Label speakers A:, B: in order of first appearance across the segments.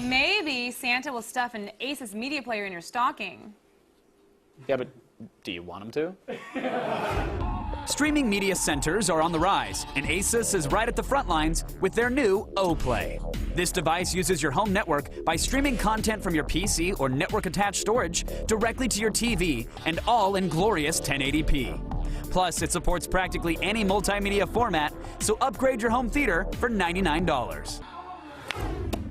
A: Maybe Santa will stuff an Asus media player in your stocking.
B: Yeah, but do you want him to?
C: Streaming media centers are on the rise, and Asus is right at the front lines with their new O-Play. This device uses your home network by streaming content from your PC or network-attached storage directly to your TV, and all in glorious 1080p. Plus, it supports practically any multimedia format, so upgrade your home theater for $99.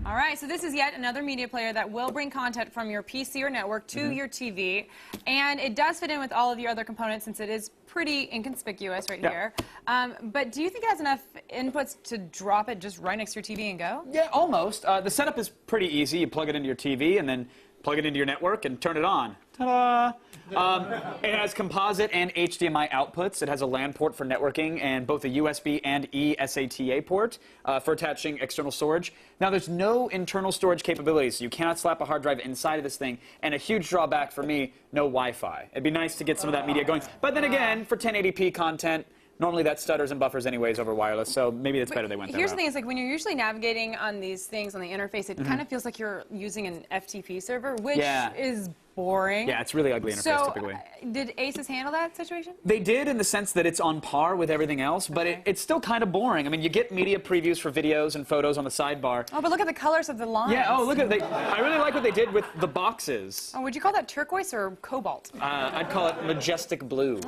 A: All right, so this is yet another media player that will bring content from your PC or network to your TV, and it does fit in with all of your other components since it is pretty inconspicuous right here. But do you think it has enough inputs to drop it just right next to your TV and go?
B: Yeah, almost. The setup is pretty easy. You plug it into your TV and then plug it into your network and turn it on. Ta-da! It has composite and HDMI outputs. It has a LAN port for networking and both a USB and eSATA port for attaching external storage. Now, there's no internal storage capabilities, so you cannot slap a hard drive inside of this thing. And a huge drawback for me, no Wi-Fi. It'd be nice to get some of that media going. But then again, for 1080p content, normally that stutters and buffers anyways over wireless, so maybe it's better they went that
A: Here's
B: route.
A: the thing, is like when you're usually navigating on these things on the interface, it kind of feels like you're using an FTP server, which is boring.
B: Yeah, it's really ugly interface typically.
A: Did Asus handle that situation?
B: They did in the sense that it's on par with everything else, but it's still kind of boring. I mean, you get media previews for videos and photos on the sidebar.
A: Oh, but look at the colors of the lines.
B: Yeah, oh, look at I really like what they did with the boxes.
A: Oh, would you call that turquoise or cobalt?
B: I'd call it majestic blue.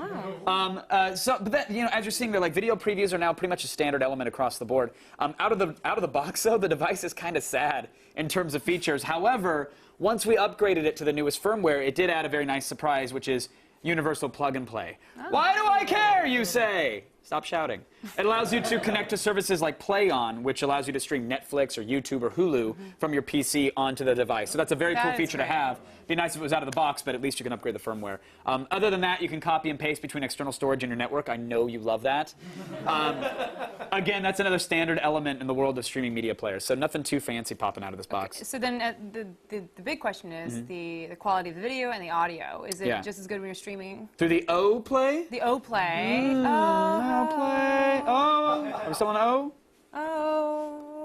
A: Oh.
B: But that, you know, as you're seeing there, like video previews are now pretty much a standard element across the board. Out of the box, though, the device is kind of sad in terms of features. However, once we upgraded it to the newest firmware, it did add a very nice surprise, which is universal plug and play. Oh. Why do I care, you say? Stop shouting. It allows you to connect to services like PlayOn, which allows you to stream Netflix or YouTube or Hulu from your PC onto the device. So that's a very cool feature to have. Be nice if it was out of the box, but at least you can upgrade the firmware. Other than that, you can copy and paste between external storage and your network. I know you love that. Again, that's another standard element in the world of streaming media players. So nothing too fancy popping out of this box.
A: Okay, so then the big question is the quality of the video and the audio. Is it just as good when you're streaming?
B: Through the O-Play?
A: The O-Play.
B: O-Play. Oh, are we still on O?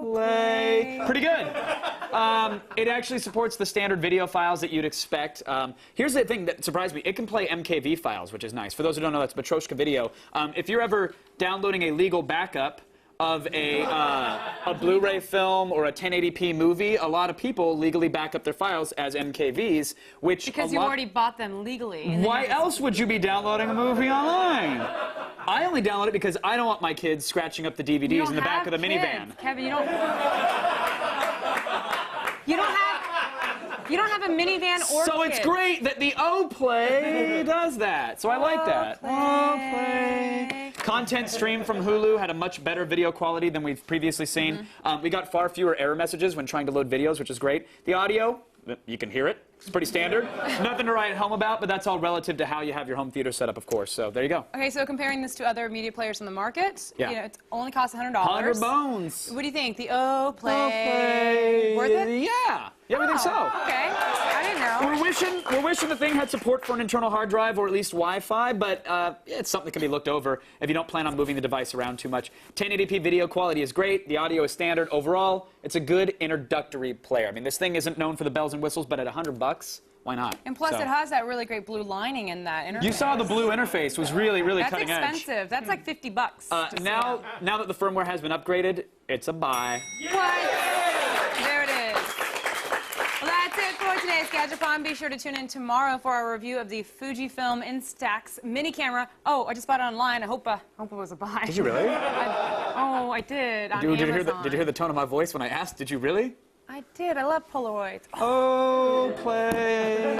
B: Play. Pretty good. It actually supports the standard video files that you'd expect. Here's the thing that surprised me. It can play MKV files, which is nice. For those who don't know, that's Matryoshka video. If you're ever downloading a legal backup of a Blu-ray film or a 1080p movie, a lot of people legally back up their files as MKVs, which
A: because you already bought them legally.
B: Why else would you be downloading a movie online? I only download it because I don't want my kids scratching up the DVDs in the back of the minivan.
A: Kevin, you don't have a minivan or
B: So
A: kids.
B: It's great that the O-Play does that. So I like that. O-Play. Content streamed from Hulu had a much better video quality than we've previously seen. We got far fewer error messages when trying to load videos, which is great. The audio, you can hear it. It's pretty standard. Nothing to write home about, but that's all relative to how you have your home theater set up, of course. So there you go.
A: Okay, so comparing this to other media players on the market, you know, it only costs $100.
B: 100 bones.
A: What do you think? The O-Play.
B: O-Play.
A: Worth it?
B: Yeah. Yeah, we think so.
A: Okay. I didn't know.
B: We're wishing the thing had support for an internal hard drive or at least Wi-Fi, but it's something that can be looked over if you don't plan on moving the device around too much. 1080p video quality is great. The audio is standard. Overall, it's a good introductory player. I mean, this thing isn't known for the bells and whistles, but at $100, why not?
A: And plus, it has that really great blue lining in that interface.
B: You saw the blue interface was really, really cutting edge.
A: That's expensive. That's like $50.
B: Now that the firmware has been upgraded, it's a buy.
A: What? There it is. Well, that's it for today's GadgetCon. Be sure to tune in tomorrow for our review of the Fujifilm Instax mini camera. Oh, I just bought it online. I hope it was a buy.
B: Did you really?
A: I did. On Amazon.
B: Did you hear the tone of my voice when I asked? Did you really?
A: I did. I love Polaroids.
B: Oh, play.